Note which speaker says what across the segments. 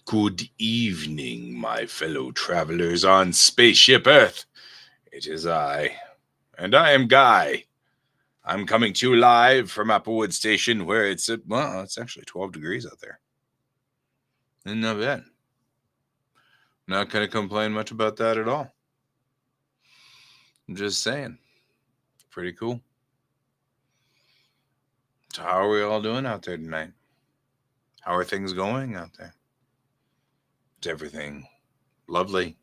Speaker 1: Good evening, my fellow travelers on Spaceship Earth. It is I, and I am Guy. I'm coming to you live from Applewood Station, where it's actually 12 degrees out there. Isn't that bad? Not going to complain much about that at all. I'm just saying. Pretty cool. So how are we all doing out there tonight? How are things going out there? Is everything lovely?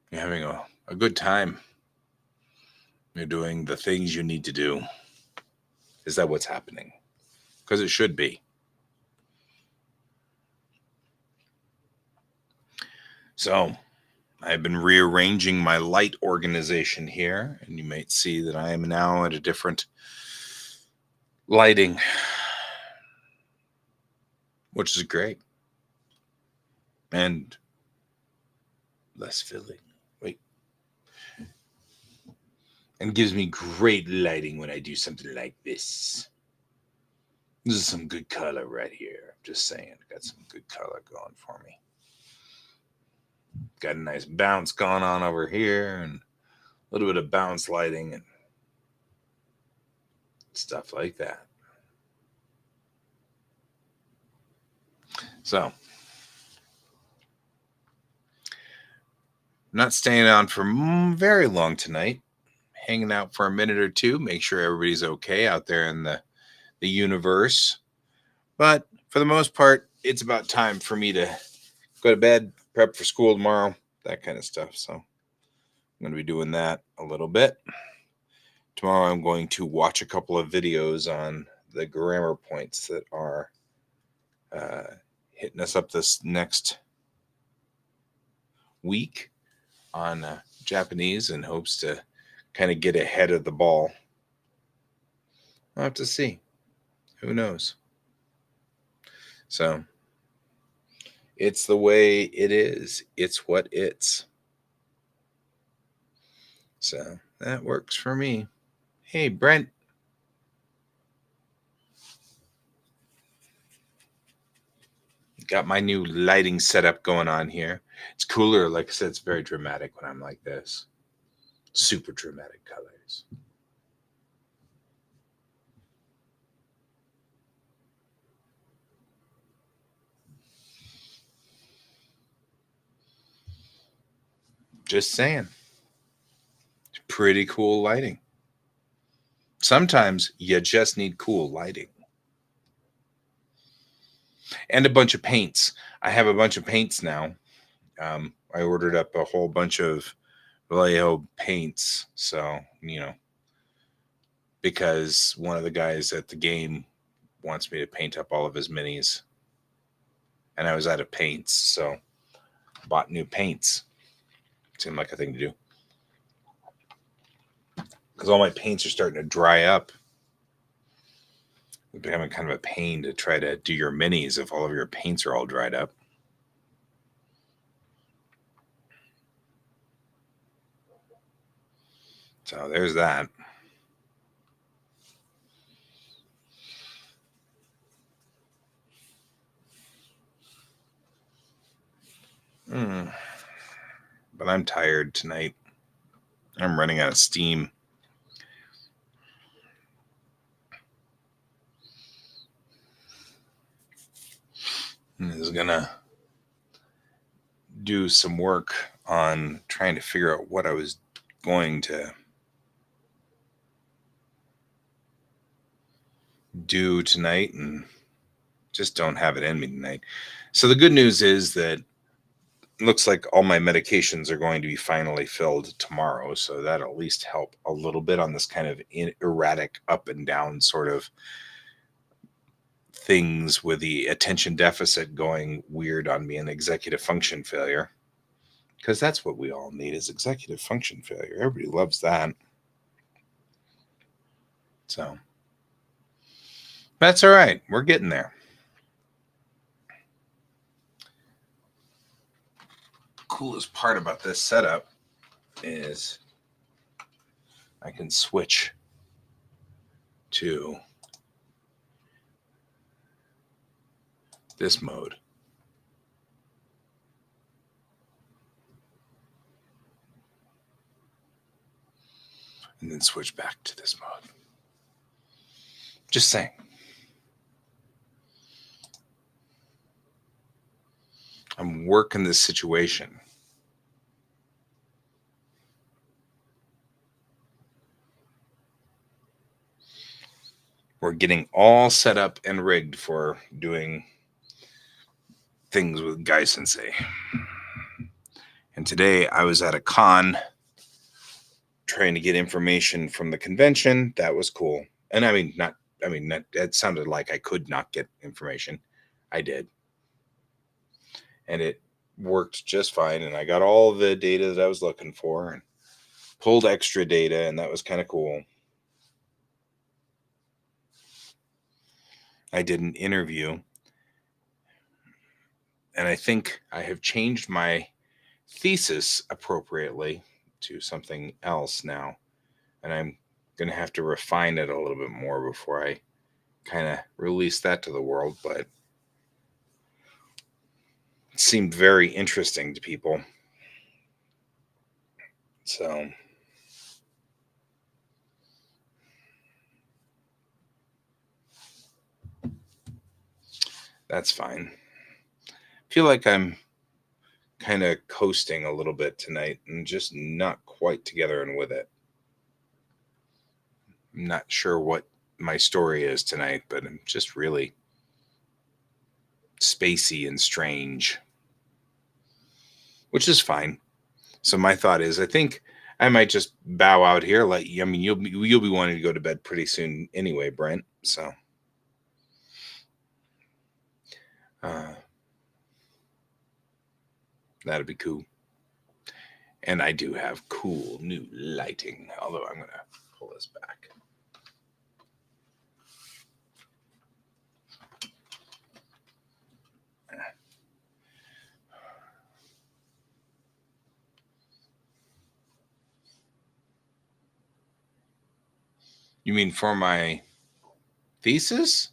Speaker 1: You're having a good time. You're doing the things you need to do. Is that what's happening? Because it should be. So, I've been rearranging my light organization here, and you might see that I am now at a different lighting, which is great. And less filling. Wait. And gives me great lighting when I do something like this. This is some good color right here. I'm just saying, got some good color going for me. Got a nice bounce going on over here, and a little bit of bounce lighting and stuff like that. So, I'm not staying on for very long tonight. Hanging out for a minute or two, make sure everybody's okay out there in the universe. But for the most part, it's about time for me to go to bed, prep for school tomorrow, that kind of stuff. So I'm going to be doing that a little bit. Tomorrow I'm going to watch a couple of videos on the grammar points that are hitting us up this next week on Japanese, in hopes to kind of get ahead of the ball. I'll have to see. Who knows? So it's the way it is. It's what it's. So that works for me. Hey, Brent. Got my new lighting setup going on here. It's cooler. Like I said, it's very dramatic when I'm like this. Super dramatic colors. Just saying. Pretty cool lighting. Sometimes you just need cool lighting. And a bunch of paints. I have a bunch of paints now. I ordered up a whole bunch of Vallejo paints. So, because one of the guys at the game wants me to paint up all of his minis. And I was out of paints, so I bought new paints. Seemed like a thing to do. Because all my paints are starting to dry up. It's becoming kind of a pain to try to do your minis if all of your paints are all dried up. So there's that. But I'm tired tonight. I'm running out of steam. was going to do some work on trying to figure out what I was going to do tonight, and just don't have it in me tonight. So the good news is that it looks like all my medications are going to be finally filled tomorrow, so that'll at least help a little bit on this kind of erratic up and down sort of things with the attention deficit going weird on me and executive function failure, because that's what we all need, is executive function failure. Everybody loves that. So that's all right. We're getting there. Coolest part about this setup is I can switch to this mode. And then switch back to this mode. Just saying. I'm working this situation. We're getting all set up and rigged for doing things with Guy Sensei. And today I was at a con trying to get information from the convention. That was cool. And it sounded like I could not get information. I did. And it worked just fine. And I got all the data that I was looking for and pulled extra data, and that was kind of cool. I did an interview, and I think I have changed my thesis appropriately to something else now. And I'm going to have to refine it a little bit more before I kind of release that to the world. But it seemed very interesting to people. So that's fine. I feel like I'm kind of coasting a little bit tonight and just not quite together and with it. I'm not sure what my story is tonight, but I'm just really spacey and strange, which is fine. So my thought is, I think I might just bow out here. You'll be wanting to go to bed pretty soon anyway, Brent. So that'd be cool. And I do have cool new lighting, although I'm going to pull this back. You mean for my thesis?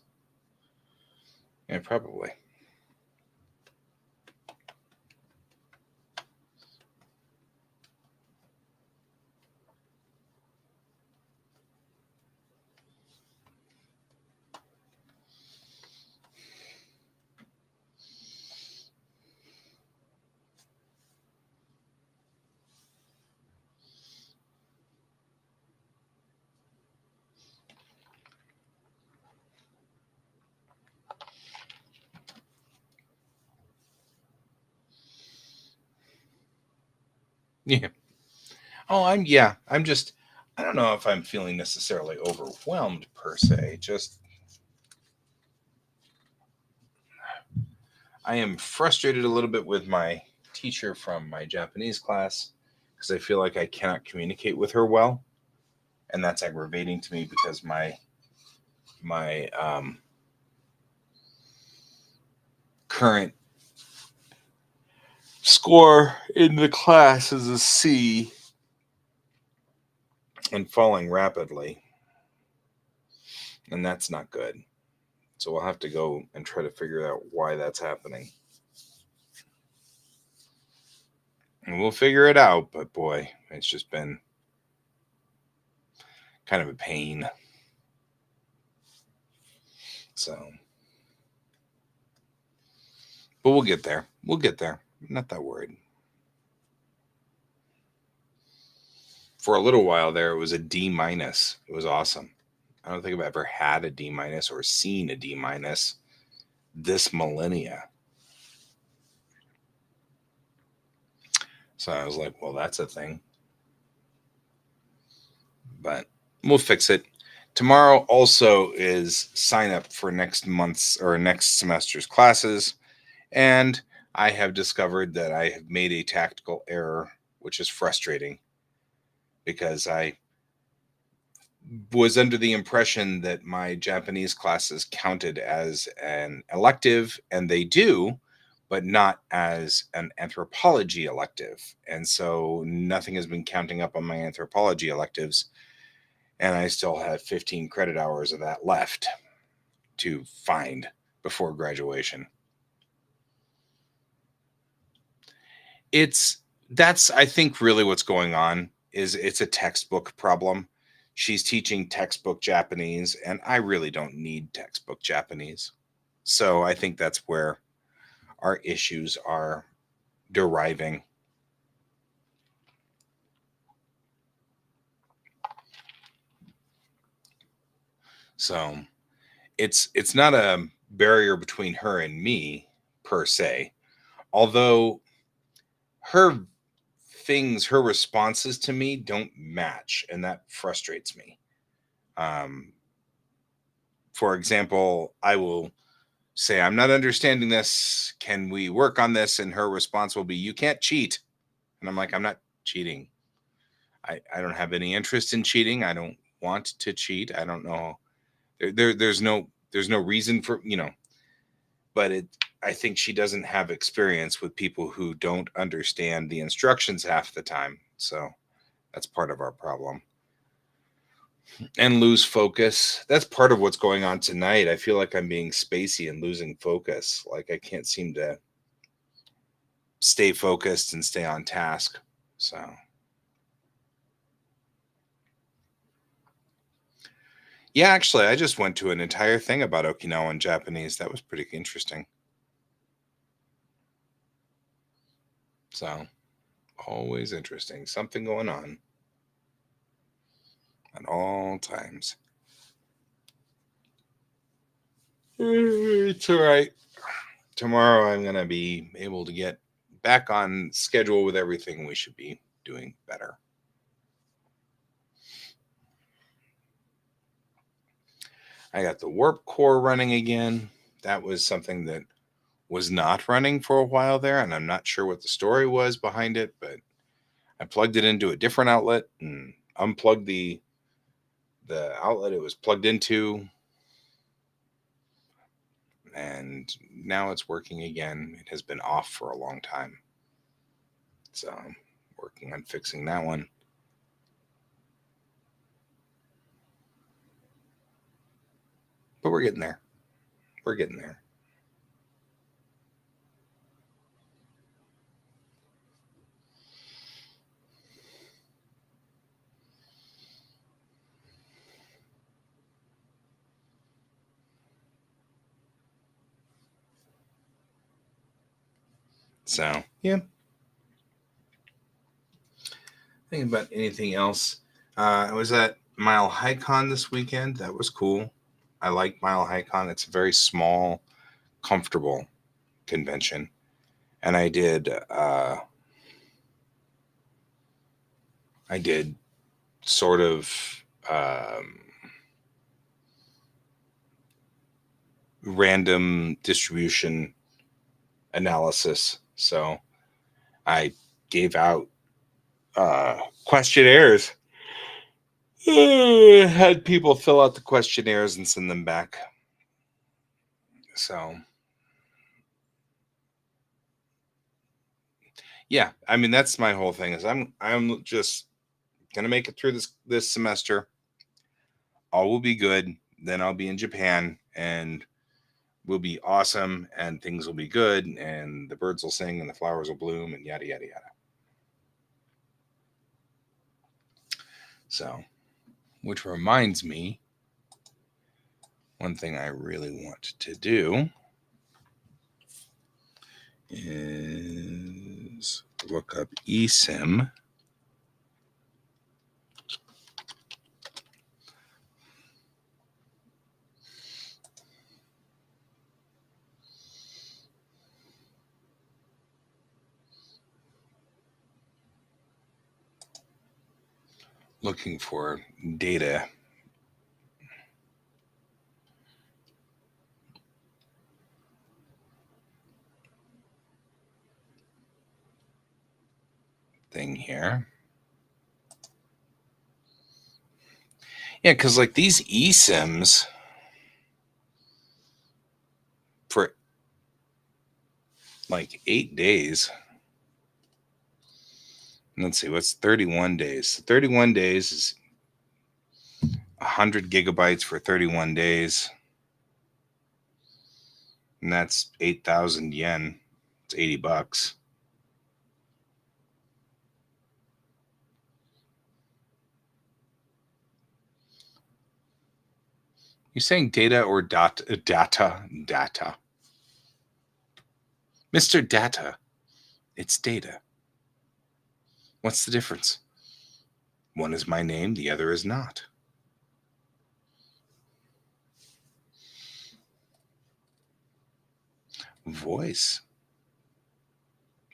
Speaker 1: Yeah, probably. Yeah. Oh, I'm just, I don't know if I'm feeling necessarily overwhelmed per se. Just, I am frustrated a little bit with my teacher from my Japanese class because I feel like I cannot communicate with her well. And that's aggravating to me because my current score in the class is a C and falling rapidly. And that's not good. So we'll have to go and try to figure out why that's happening. And we'll figure it out, but boy, it's just been kind of a pain. So But we'll get there. We'll get there. Not that worried. For a little while there, it was a D minus. It was awesome. I don't think I've ever had a D minus or seen a D minus this millennia. So I was like, well, that's a thing. But we'll fix it. Tomorrow also is sign up for next month's or next semester's classes. And I have discovered that I have made a tactical error, which is frustrating because I was under the impression that my Japanese classes counted as an elective, and they do, but not as an anthropology elective. And so nothing has been counting up on my anthropology electives. And I still have 15 credit hours of that left to find before graduation. That's I think really what's going on is it's a textbook problem. She's teaching textbook Japanese and I really don't need textbook Japanese. So I think that's where our issues are deriving. So it's not a barrier between her and me per se, although her her responses to me don't match, and that frustrates me. Um, for example, I will say, I'm not understanding this. Can we work on this? And her response will be, you can't cheat. And I'm like, I'm not cheating. I don't have any interest in cheating. I don't want to cheat. I don't know. There's no reason for, but I think she doesn't have experience with people who don't understand the instructions half the time. So that's part of our problem. And lose focus. That's part of what's going on tonight. I feel like I'm being spacey and losing focus. Like I can't seem to stay focused and stay on task. So, yeah, actually, I just went to an entire thing about Okinawan Japanese. That was pretty interesting. So, always interesting. Something going on at all times. It's all right. Tomorrow, I'm going to be able to get back on schedule with everything. We should be doing better. I got the warp core running again. That was something that was not running for a while there, and I'm not sure what the story was behind it, but I plugged it into a different outlet and unplugged the outlet it was plugged into, and now it's working again. It has been off for a long time. So I'm working on fixing that one. But we're getting there. We're getting there. So, yeah. Thinking about anything else. I was at Mile High Con this weekend. That was cool. I like Mile High Con. It's a very small, comfortable convention. And I did sort of um, random distribution analysis. So I gave out questionnaires. Had people fill out the questionnaires and send them back. So yeah, I mean that's my whole thing is I'm just gonna make it through this semester. All will be good. Then I'll be in Japan and we'll be awesome and things will be good and the birds will sing and the flowers will bloom and yada yada yada. So, which reminds me, one thing I really want to do is look up eSIM. Looking for data. Thing here. Yeah, because like these eSIMs for like 8 days. Let's see, what's 31 days? 31 days is 100 gigabytes for 31 days. And that's 8,000 yen. It's $80. You saying data or data? Data. Mr. Data. It's data. What's the difference? One is my name, the other is not. Voice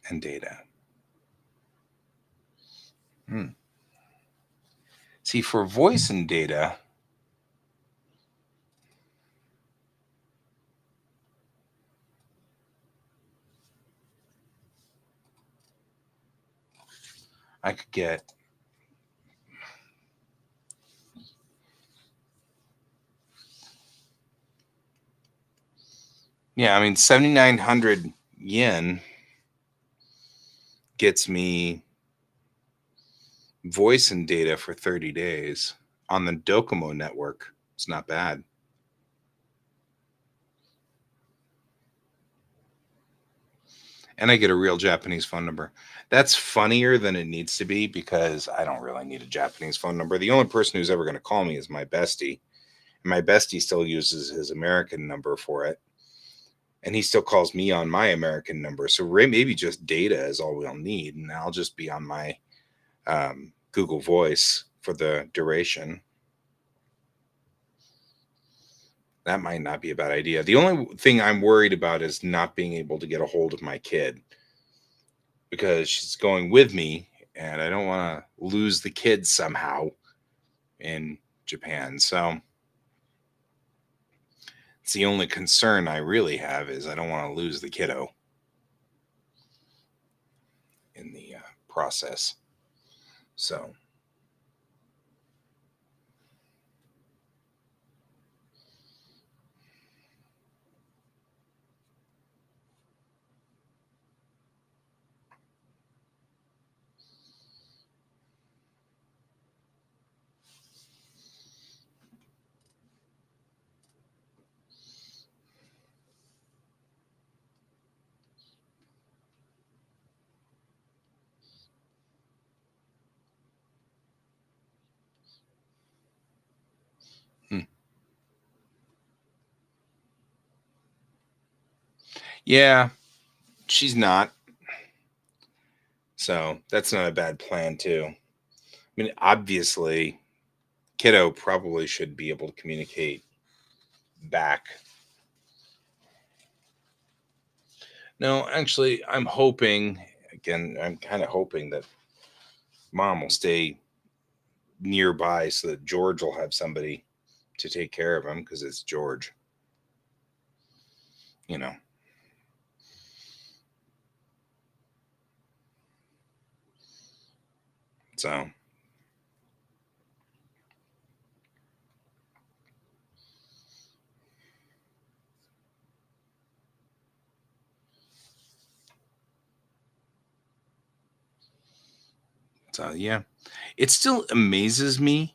Speaker 1: and data. See, for voice and data, I could get yeah, I mean 7,900 yen gets me voice and data for 30 days on the Docomo network. It's not bad. And I get a real Japanese phone number. That's funnier than it needs to be because I don't really need a Japanese phone number. The only person who's ever going to call me is my bestie. And my bestie still uses his American number for it. And he still calls me on my American number. So maybe just data is all we'll need. And I'll just be on my Google Voice for the duration. That might not be a bad idea. The only thing I'm worried about is not being able to get a hold of my kid because she's going with me and I don't want to lose the kid somehow in Japan. So it's the only concern I really have is I don't want to lose the kiddo in the process. So hmm. Yeah, she's not. So that's not a bad plan too. I mean, obviously, kiddo probably should be able to communicate back. No, actually, I'm hoping, again, I'm kind of hoping that mom will stay nearby so that George will have somebody to take care of him because it's George, you know. So, so yeah, it still amazes me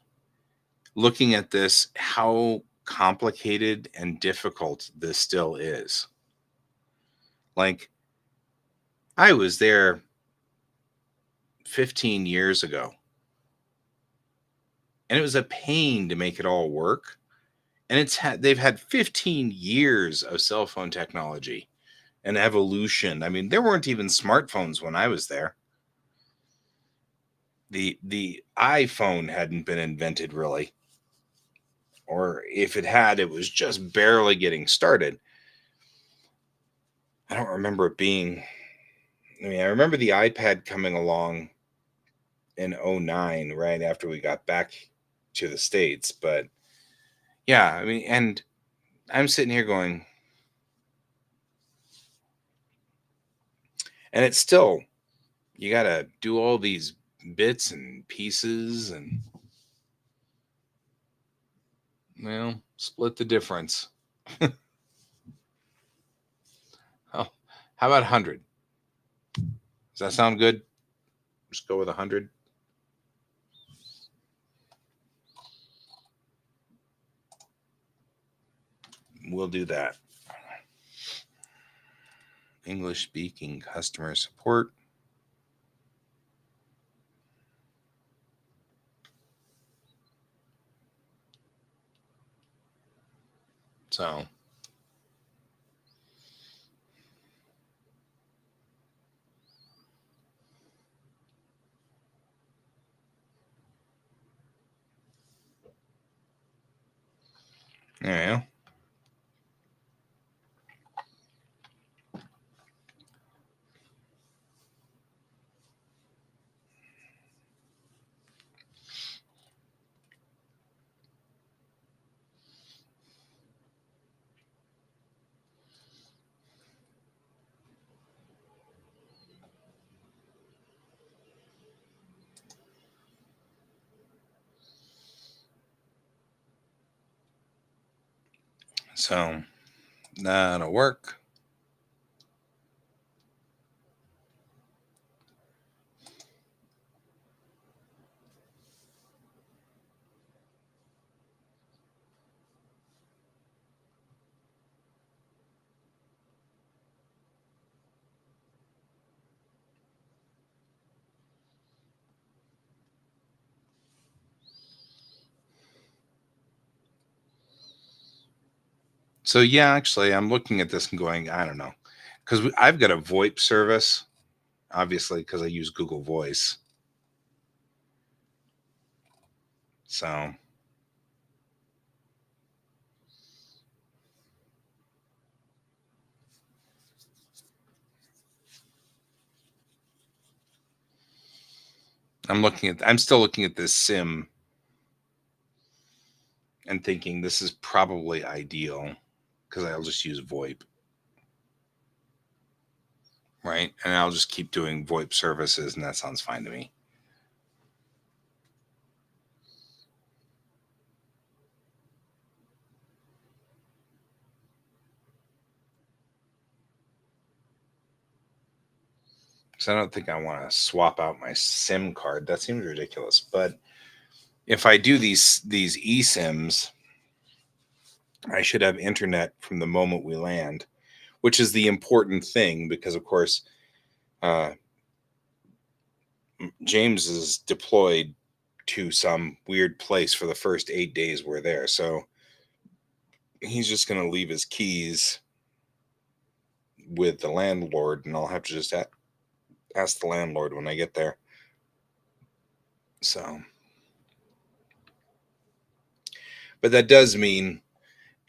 Speaker 1: looking at this how complicated and difficult this still is. Like, I was there 15 years ago and it was a pain to make it all work. And they've had 15 years of cell phone technology. an evolution. I mean, there weren't even smartphones when I was there. The iPhone hadn't been invented really, or if it had, it was just barely getting started. I don't remember it being. I mean, I remember the iPad coming along in '09, right after we got back to the States. But yeah, I mean, and I'm sitting here going, and it's still, you got to do all these bits and pieces and, well, split the difference. Oh, how about 100? Does that sound good? Just go with 100. We'll do that. English speaking customer support. So, yeah. So, that'll work. So, yeah, actually, I'm looking at this and going, I don't know. Because I've got a VoIP service, obviously, because I use Google Voice. So, I'm still looking at this sim and thinking this is probably ideal because I'll just use VoIP, right? And I'll just keep doing VoIP services, and that sounds fine to me. So I don't think I want to swap out my SIM card. That seems ridiculous. But if I do these eSIMs, I should have internet from the moment we land, which is the important thing because, of course, uh, James is deployed to some weird place for the first 8 days we're there. So he's just going to leave his keys with the landlord, and I'll have to just ask the landlord when I get there. So, but that does mean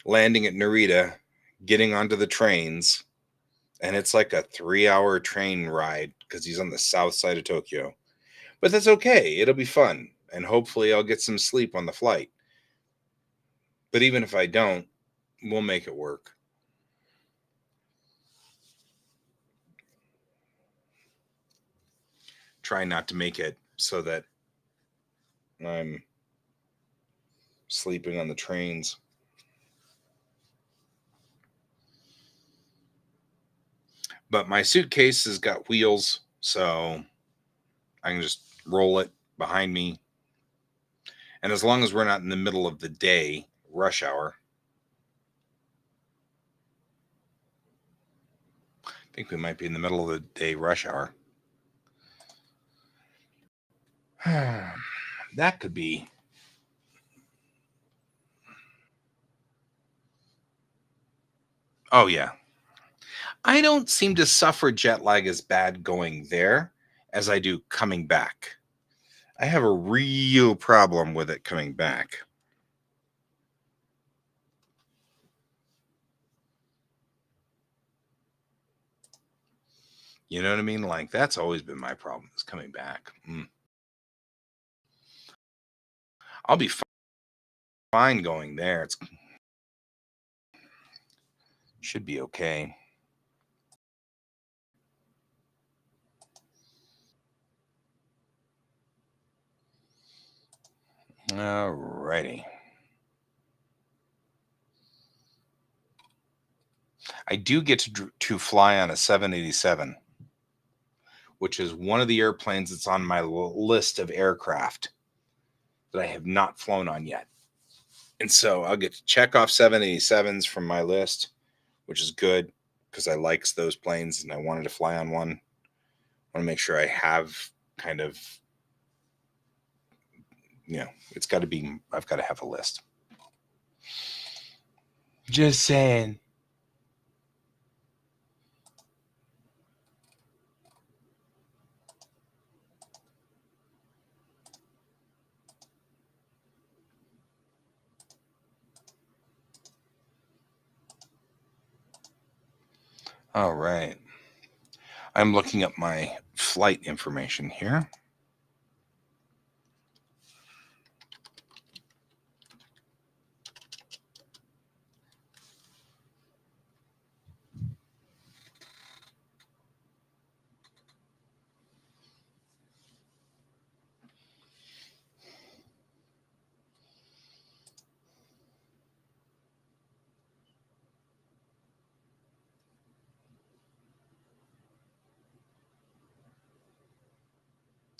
Speaker 1: landing at Narita, getting onto the trains, and it's like a 3 hour train ride because he's on the south side of Tokyo. But that's okay. It'll be fun. And hopefully I'll get some sleep on the flight. But even if I don't, we'll make it work. Try not to make it so that I'm sleeping on the trains. But my suitcase has got wheels, so I can just roll it behind me. And as long as we're not in the middle of the day, rush hour, I think we might be in the middle of the day, rush hour. That could be. Oh, yeah. I don't seem to suffer jet lag as bad going there as I do coming back. I have a real problem with it coming back. You know what I mean? Like, that's always been my problem, is coming back. I'll be fine going there. It's should be okay. Alrighty. I do get to fly on a 787, which is one of the airplanes that's on my list of aircraft that I have not flown on yet. And so I'll get to check off 787s from my list, which is good because I likes those planes and I wanted to fly on one. I want to make sure I have kind of, it's got to be, I've got to have a list. Just saying. All right. I'm looking up my flight information here.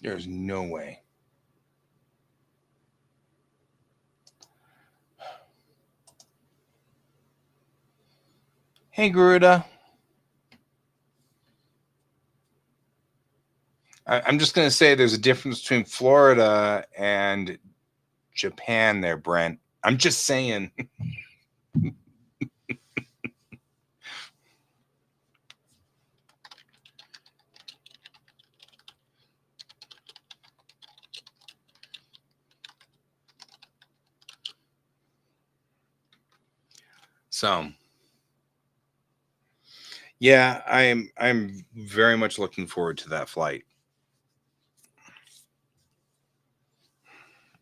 Speaker 1: There's no way. Hey, Garuda. I'm just going to say there's a difference between Florida and Japan there, Brent. I'm just saying. So, yeah, I'm very much looking forward to that flight.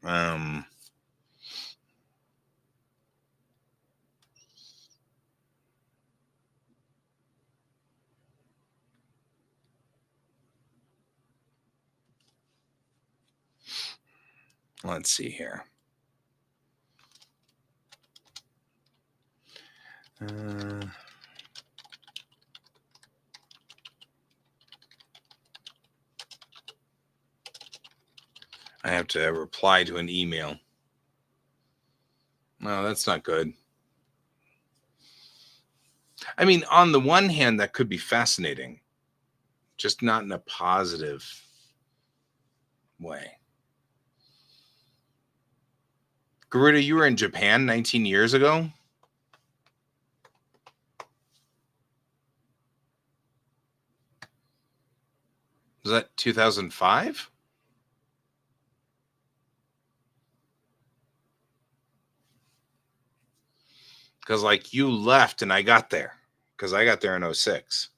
Speaker 1: Um, let's see here. I have to reply to an email. No, that's not good. I mean, on the one hand, that could be fascinating, just not in a positive way. Garuda, you were in Japan 19 years ago? Was that 2005? Because, like, you left and I got there. Because I got there in 06.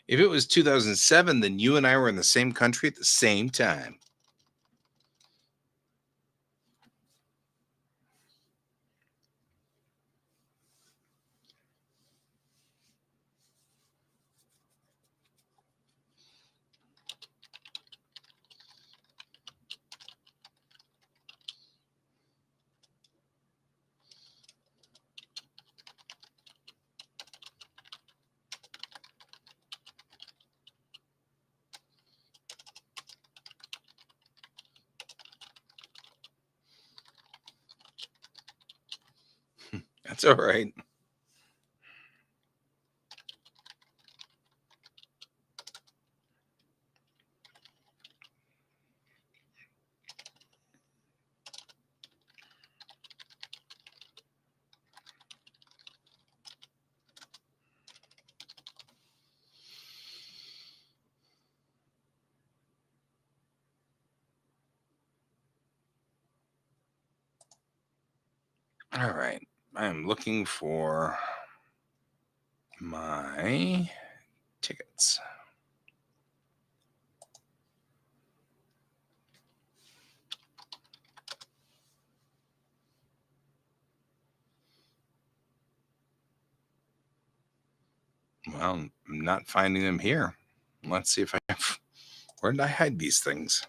Speaker 1: If it was 2007, then you and I were in the same country at the same time. That's all right. All right. I am looking for my tickets. Well, I'm not finding them here. Let's see if I have. Where did I hide these things?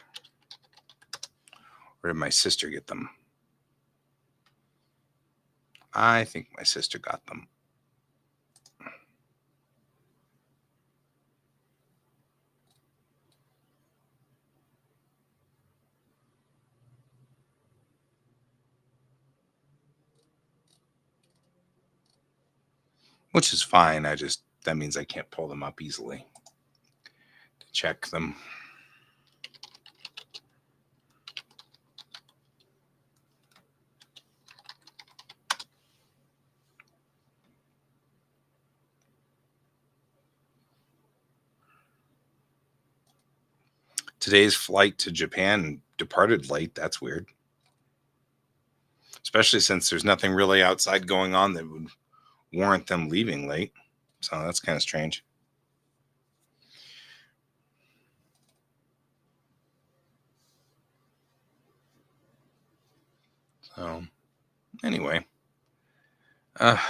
Speaker 1: Where did my sister get them? I think my sister got them. Which is fine. That means I can't pull them up easily to check them. Today's flight to Japan departed late. That's weird. Especially since there's nothing really outside going on that would warrant them leaving late. So that's kind of strange. So anyway, I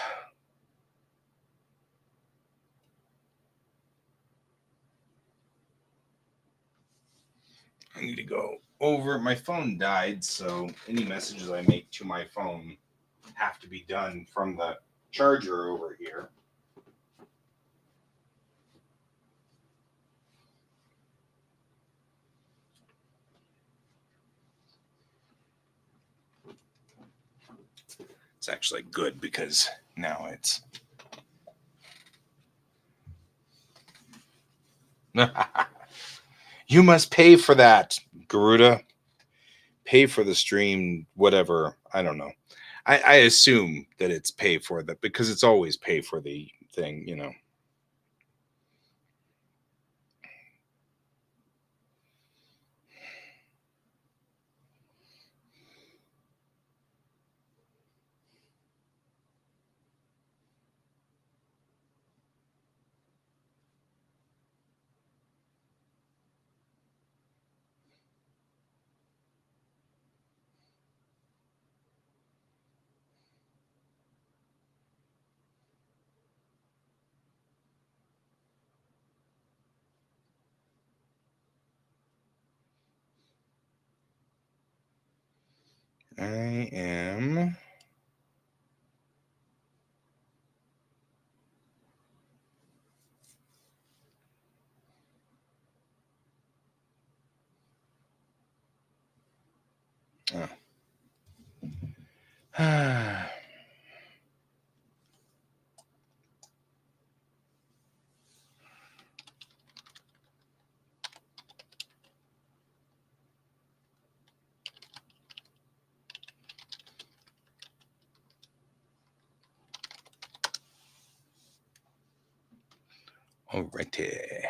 Speaker 1: need to go over. My phone died, so any messages I make to my phone have to be done from the charger over here. It's actually good because now it's. You must pay for that, Garuda. Pay for the stream, whatever. I don't know. I assume that it's pay for that because it's always pay for the thing. I am. Oh. Alrighty.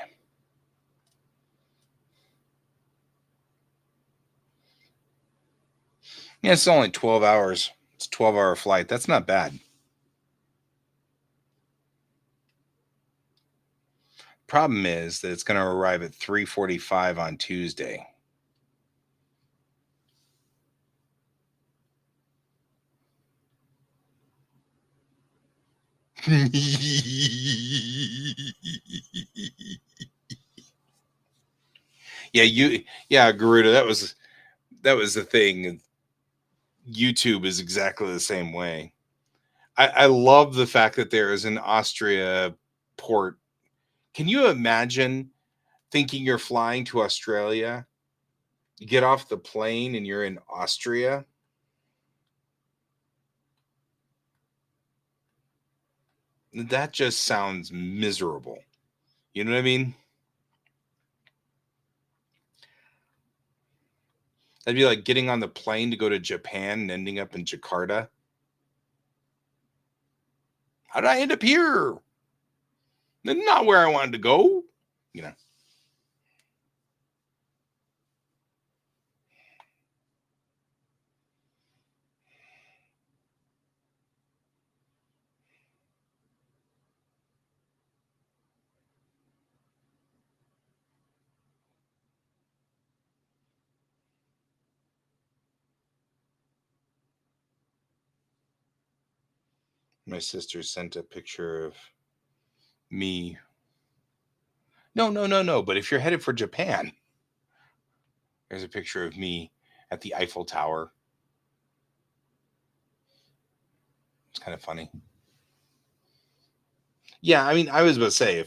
Speaker 1: Yeah, it's only 12 hours. It's a 12-hour flight. That's not bad. Problem is that it's going to arrive at 3:45 on Tuesday. Yeah, Garuda, that was the thing. YouTube is exactly the same way. I love the fact that there is an Austria port. Can you imagine thinking you're flying to Australia? You get off the plane and you're in Austria. That just sounds miserable. You know what I mean? That'd be like getting on the plane to go to Japan and ending up in Jakarta. How did I end up here? Not where I wanted to go. You know. My sister sent a picture of me. No, no, no, no. But if you're headed for Japan, there's a picture of me at the Eiffel Tower. It's kind of funny. Yeah, I mean, I was about to say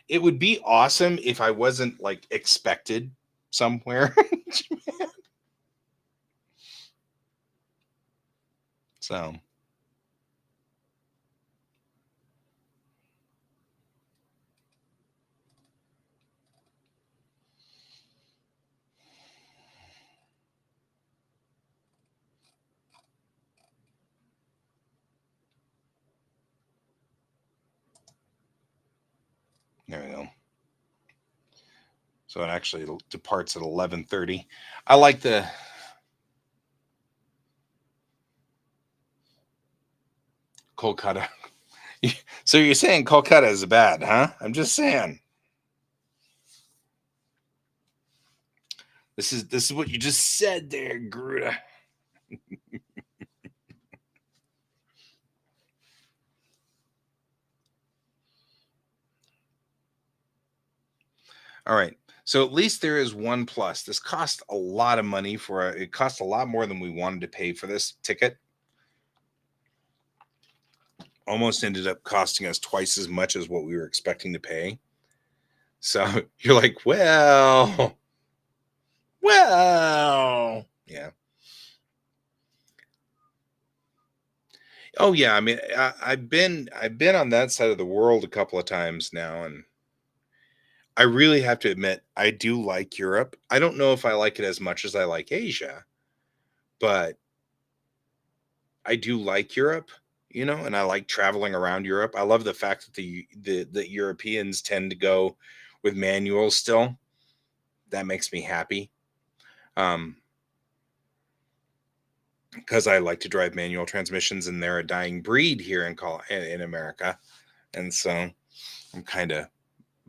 Speaker 1: it would be awesome if I wasn't like expected somewhere. So there we go. So it actually departs at 11:30. I like the Kolkata. So you're saying Kolkata is bad, huh? I'm just saying. This is what you just said there, Gruda. All right. So at least there is one plus. This cost a lot of money it cost a lot more than we wanted to pay for this ticket. Almost ended up costing us twice as much as what we were expecting to pay. So you're like, well, yeah. Oh yeah. I mean, I've been on that side of the world a couple of times now, and I really have to admit I do like Europe. I don't know if I like it as much as I like Asia, but I do like Europe, and I like traveling around Europe. I love the fact that the Europeans tend to go with manuals still. That makes me happy. Um, because I like to drive manual transmissions, and they're a dying breed here in America, and so I'm kind of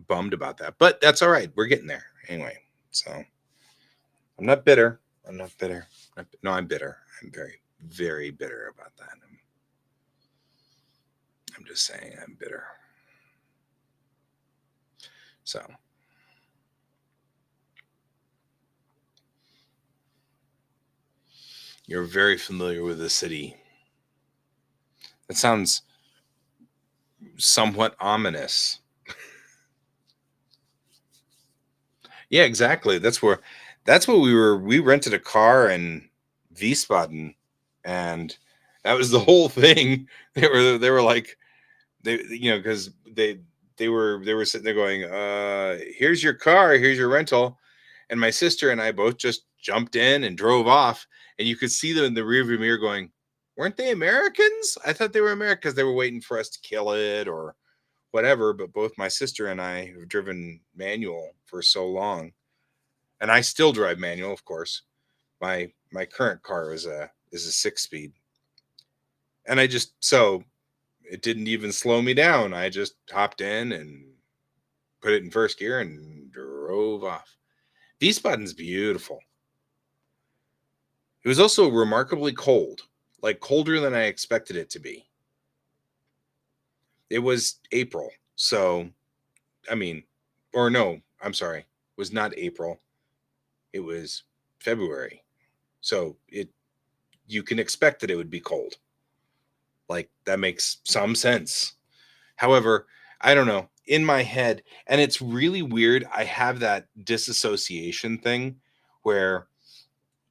Speaker 1: bummed about that. But that's all right. We're getting there anyway. So I'm not bitter. I'm not bitter. No, I'm bitter. I'm very, very bitter about that. I'm just saying I'm bitter. So you're very familiar with the city. That sounds somewhat ominous. Yeah, exactly. That's what we rented a car in Wiesbaden, and that was the whole thing. They were like because they were sitting there going, here's your car, here's your rental. And my sister and I both just jumped in and drove off, and you could see them in the rearview mirror going, weren't they Americans? I thought they were Americans because they were waiting for us to kill it or whatever. But both my sister and I have driven manual for so long, and I still drive manual, of course. My current car is a 6 speed, and it didn't even slow me down. I just hopped in and put it in first gear and drove off. Wiesbaden's beautiful. It was also remarkably cold, like colder than I expected it to be. It was April, so I mean, or no, I'm sorry, it was not April. It was February. So you can expect that it would be cold. Like that makes some sense. However, I don't know, in my head, and it's really weird. I have that disassociation thing where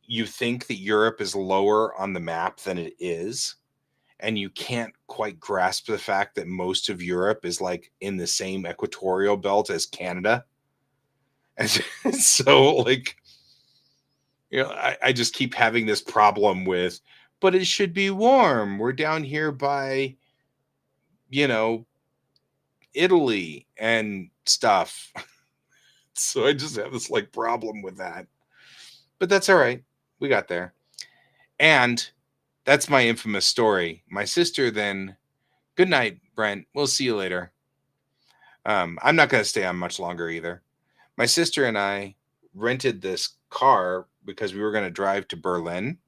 Speaker 1: you think that Europe is lower on the map than it is. and you can't quite grasp the fact that most of Europe is like in the same equatorial belt as Canada. And so, like, I just keep having this problem with, but it should be warm. We're down here by, you know, Italy and stuff. So I just have this like problem with that. But that's all right. We got there. And that's my infamous story. My sister then, good night, Brent. We'll see you later. I'm not going to stay on much longer either. My sister and I rented this car because we were going to drive to Berlin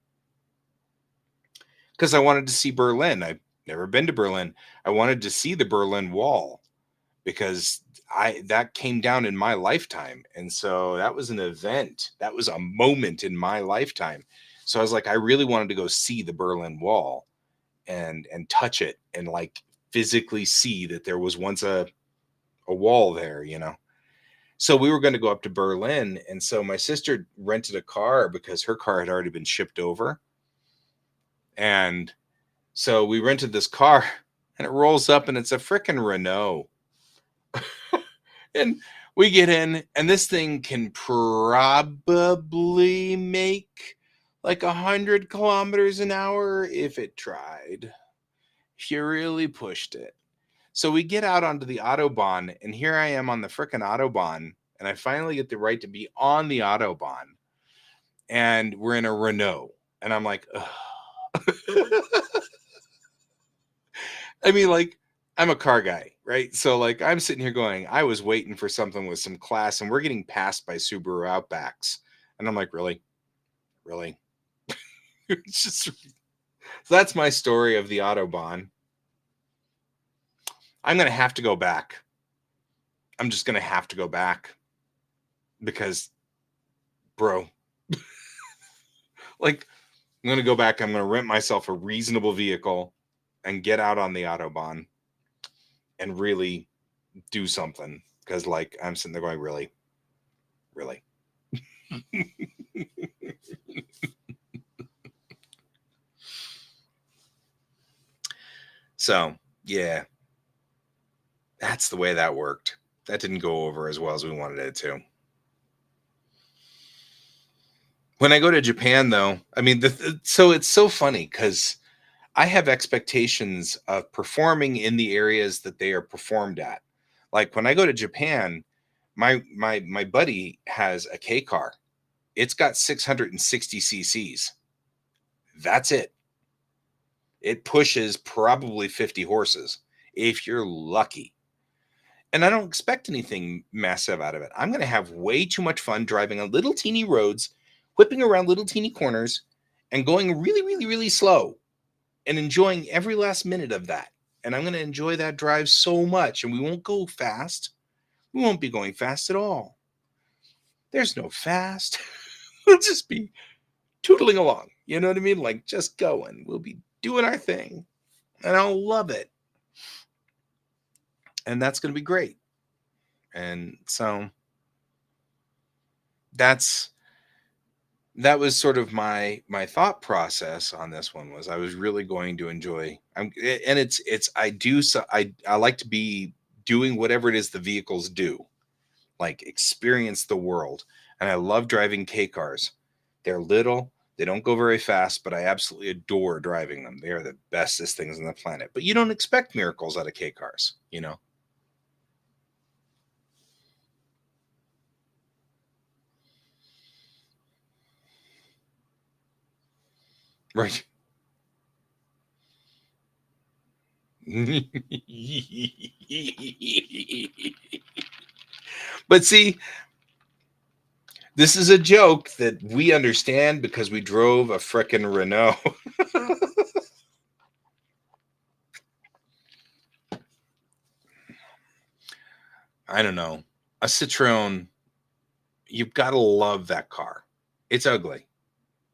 Speaker 1: because I wanted to see Berlin. I've never been to Berlin. I wanted to see the Berlin Wall because that came down in my lifetime. And so that was an event. That was a moment in my lifetime. So I was like, I really wanted to go see the Berlin Wall and touch it and like physically see that there was once a wall there, you know. So we were going to go up to Berlin, and so my sister rented a car because her car had already been shipped over. And so we rented this car and it rolls up and it's a freaking Renault. And we get in, and this thing can probably make like 100 kilometers an hour if it tried. If you really pushed it. So we get out onto the Autobahn, and here I am on the frickin' Autobahn, and I finally get the right to be on the Autobahn, and we're in a Renault, and I'm like, ugh. I mean, like, I'm a car guy, right? So, like, I'm sitting here going, I was waiting for something with some class, and we're getting passed by Subaru Outbacks, and I'm like, really, really? It's just so that's my story of the Autobahn. I'm gonna have to go back. I'm just gonna have to go back because, bro, like, I'm going to go back. I'm going to rent myself a reasonable vehicle and get out on the Autobahn and really do something. Because, like, I'm sitting there going, really? Really? So, yeah, that's the way that worked. That didn't go over as well as we wanted it to. When I go to Japan, though, I mean, so it's so funny because I have expectations of performing in the areas that they are performed at. Like when I go to Japan, my buddy has a K car. It's got 660 cc's. That's it. It pushes probably 50 horses if you're lucky. And I don't expect anything massive out of it. I'm going to have way too much fun driving on little teeny roads, whipping around little teeny corners, and going really, really, really slow and enjoying every last minute of that. And I'm going to enjoy that drive so much. And we won't go fast. We won't be going fast at all. There's no fast. We'll just be tootling along. You know what I mean? Like just going. We'll be doing our thing. And I'll love it. And that's going to be great. And so that was sort of my thought process on this one was I was really going to enjoy and it's I do so I like to be doing whatever it is the vehicles do, like experience the world. And I love driving K cars. They're little, they don't go very fast, but I absolutely adore driving them. They are the bestest things on the planet. But you don't expect miracles out of K cars, you know? Right. But see, this is a joke that we understand because we drove a frickin' Renault. I don't know. A Citroen, you've got to love that car. It's ugly.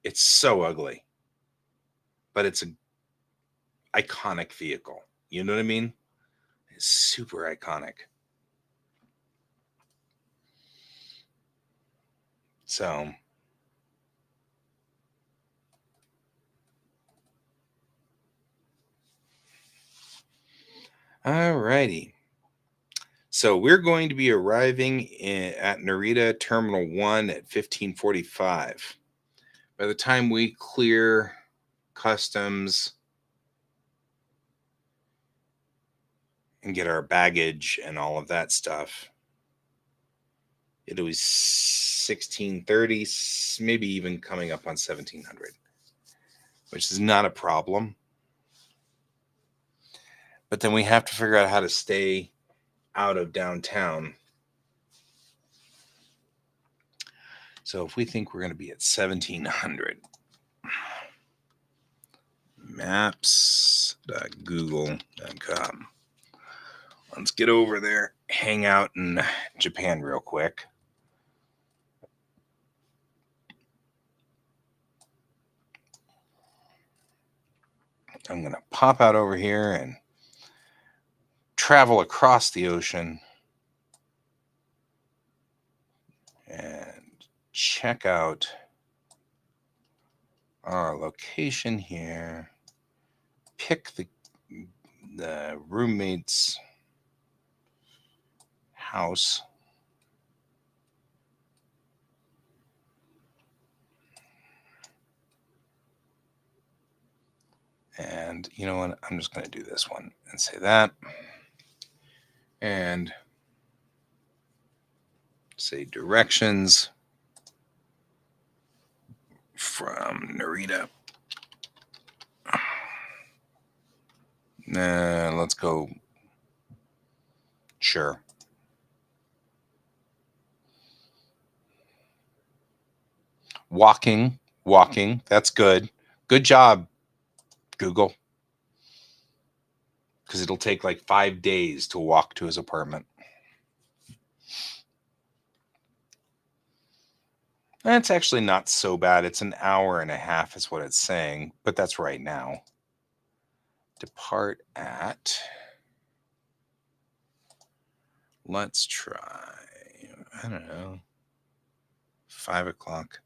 Speaker 1: It's so ugly, but it's an iconic vehicle. You know what I mean? It's super iconic. So, All righty. So we're going to be arriving at Narita Terminal 1 at 15:45. By the time we clear customs and get our baggage and all of that stuff, it'll be 16:30, maybe even coming up on 1700, which is not a problem. But then we have to figure out how to stay out of downtown. So if we think we're going to be at 1700, maps.google.com. Let's get over there, hang out in Japan real quick. I'm going to pop out over here and travel across the ocean and check out our location here. Pick the roommate's house. And you know what? I'm just going to do this one and say that. And say directions from Narita. Let's go. Sure. Walking. That's good. Good job, Google. Because it'll take like 5 days to walk to his apartment. That's actually not so bad. It's an hour and a half is what it's saying, but that's right now. Depart at, let's try, I don't know, 5 o'clock.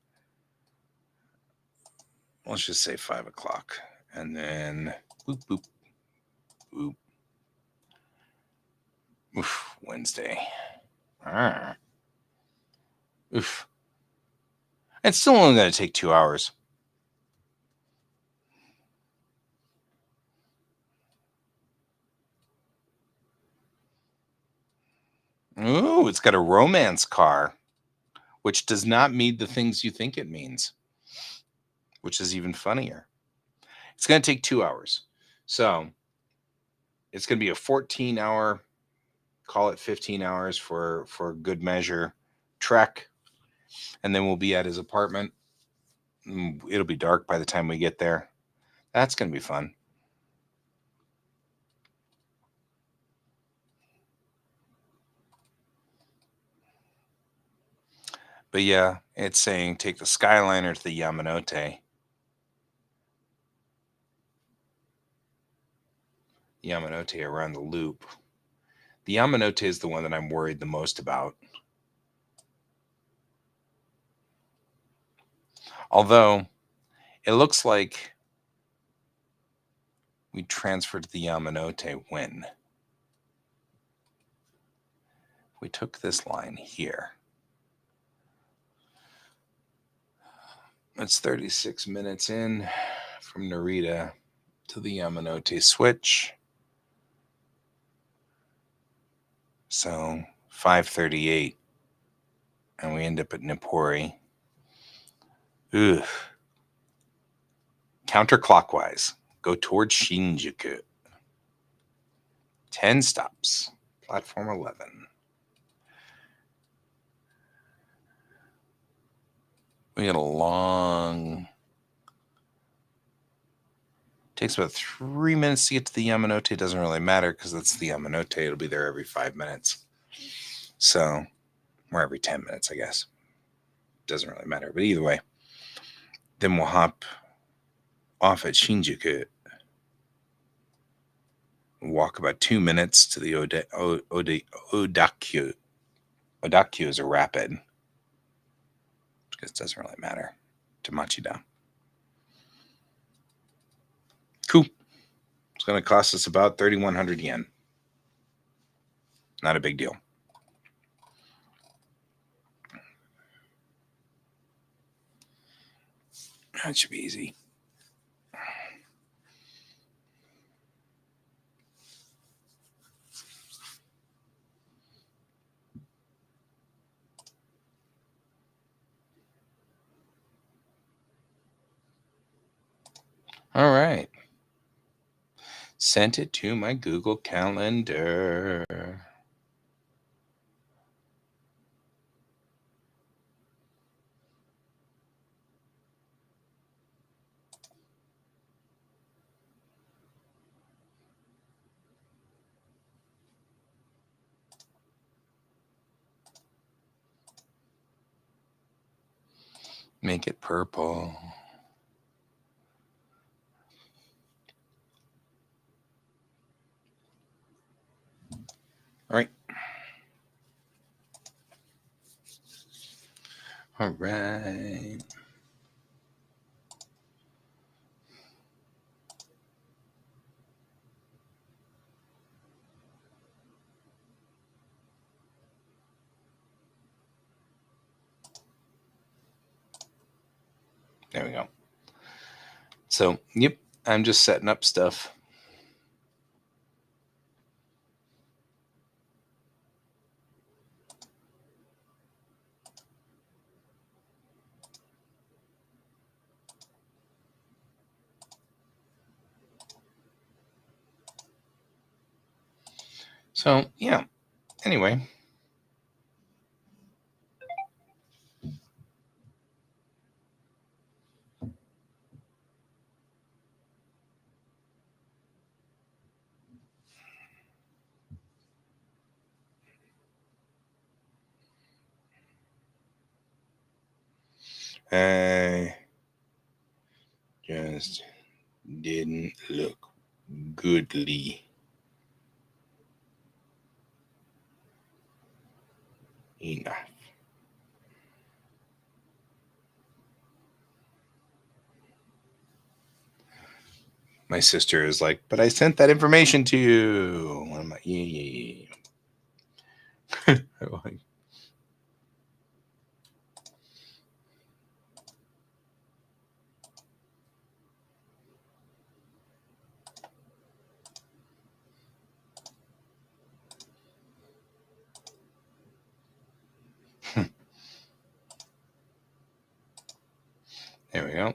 Speaker 1: Let's just say 5 o'clock. And then, boop, boop, boop. Oof, Wednesday. Oof. It's still only going to take 2 hours. Ooh, it's got a romance car, which does not mean the things you think it means, which is even funnier. It's going to take 2 hours. So it's going to be a 14-hour, call it 15 hours for good measure, trek. And then we'll be at his apartment. It'll be dark by the time we get there. That's going to be fun. But yeah, it's saying take the Skyliner to the Yamanote. Yamanote around the loop. The Yamanote is the one that I'm worried the most about. Although it looks like we transferred to the Yamanote when we took this line here. It's 36 minutes in from Narita to the Yamanote switch. So 5:38, and we end up at Nippori. Ugh. Counterclockwise, go towards Shinjuku. 10 stops, platform 11. We got a long. Takes about 3 minutes to get to the Yamanote. It doesn't really matter because that's the Yamanote. It'll be there every 5 minutes. So, or every 10 minutes, I guess. Doesn't really matter. But either way, then we'll hop off at Shinjuku. Walk about 2 minutes to the Odakyu. Odakyu is a rapid. Because it doesn't really matter to Machida. Cool. It's going to cost us about 3,100 yen. Not a big deal. That should be easy. All right. Sent it to my Google Calendar. Make it purple. All right. All right. There we go. So, yep, I'm just setting up stuff. So, yeah. Anyway. I just didn't look goodly enough. My sister is like, but I sent that information to you. And I'm like, yeah. There we go.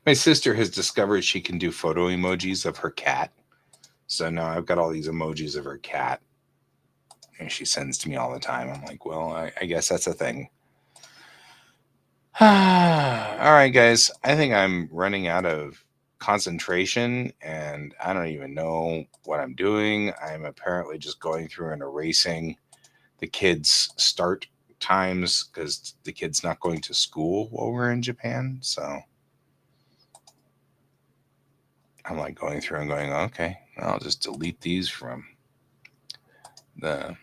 Speaker 1: My sister has discovered she can do photo emojis of her cat. So now I've got all these emojis of her cat. And she sends to me all the time. I'm like, well, I guess that's a thing. All right, guys. I think I'm running out of concentration and I don't even know what I'm doing. I'm apparently just going through and erasing the kids' start times because the kid's not going to school while we're in Japan. So I'm like going through and going, okay, I'll just delete these from the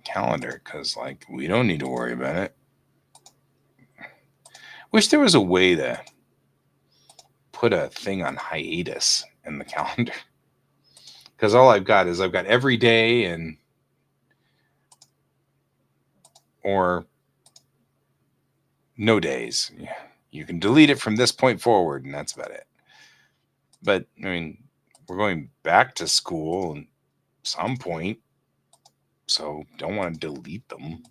Speaker 1: calendar because, like, we don't need to worry about it. Wish there was a way to put a thing on hiatus in the calendar because all I've got is I've got every day and or no days. Yeah, you can delete it from this point forward, and that's about it. But I mean, we're going back to school at some point, so don't want to delete them.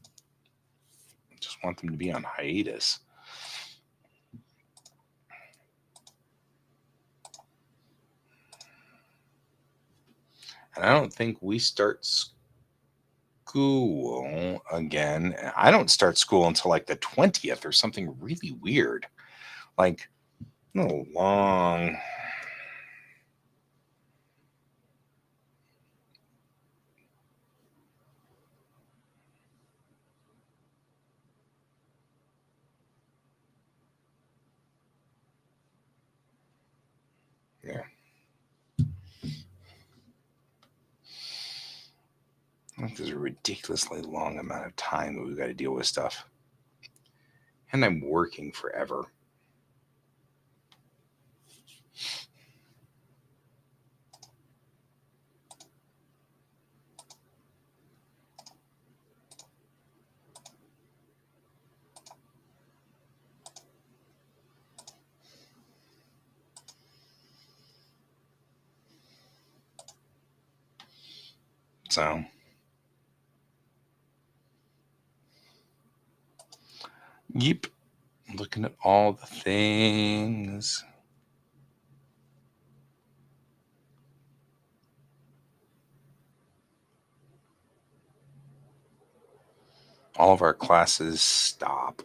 Speaker 1: Just want them to be on hiatus. And I don't think we start school again. I don't start school until like the 20th or something really weird. Like, no long. Yeah. Like, there's a ridiculously long amount of time that we've got to deal with stuff. And I'm working forever. So, yep, looking at all the things. All of our classes stop.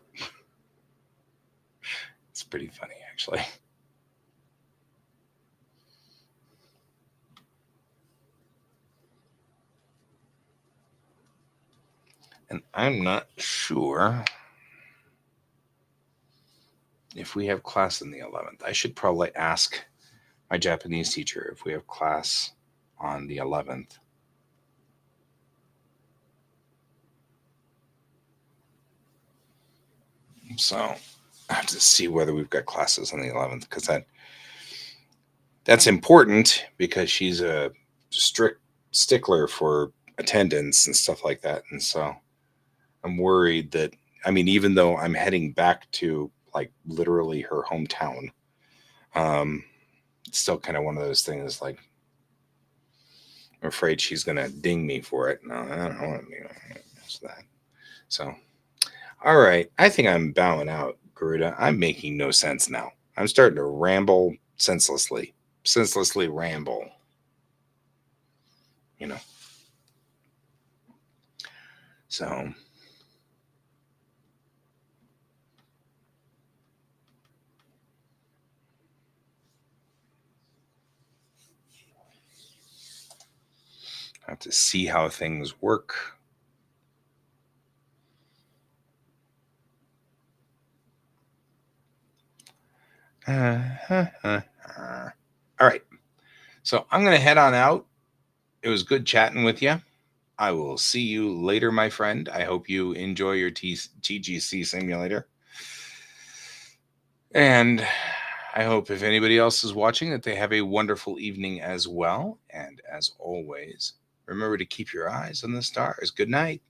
Speaker 1: It's pretty funny, actually. And I'm not sure if we have class on the 11th. I should probably ask my Japanese teacher if we have class on the 11th. So I have to see whether we've got classes on the 11th, because that's important, because she's a strict stickler for attendance and stuff like that. And so I'm worried that, I mean, even though I'm heading back to like literally her hometown, it's still kind of one of those things like, I'm afraid she's going to ding me for it. No, I don't want to do that. So, all right. I think I'm bowing out, Garuda. I'm making no sense now. I'm starting to ramble senselessly. Senselessly ramble. You know. So, I have to see how things work. All right. So I'm going to head on out. It was good chatting with you. I will see you later, my friend. I hope you enjoy your TGC simulator. And I hope if anybody else is watching that they have a wonderful evening as well. And as always, remember to keep your eyes on the stars. Good night.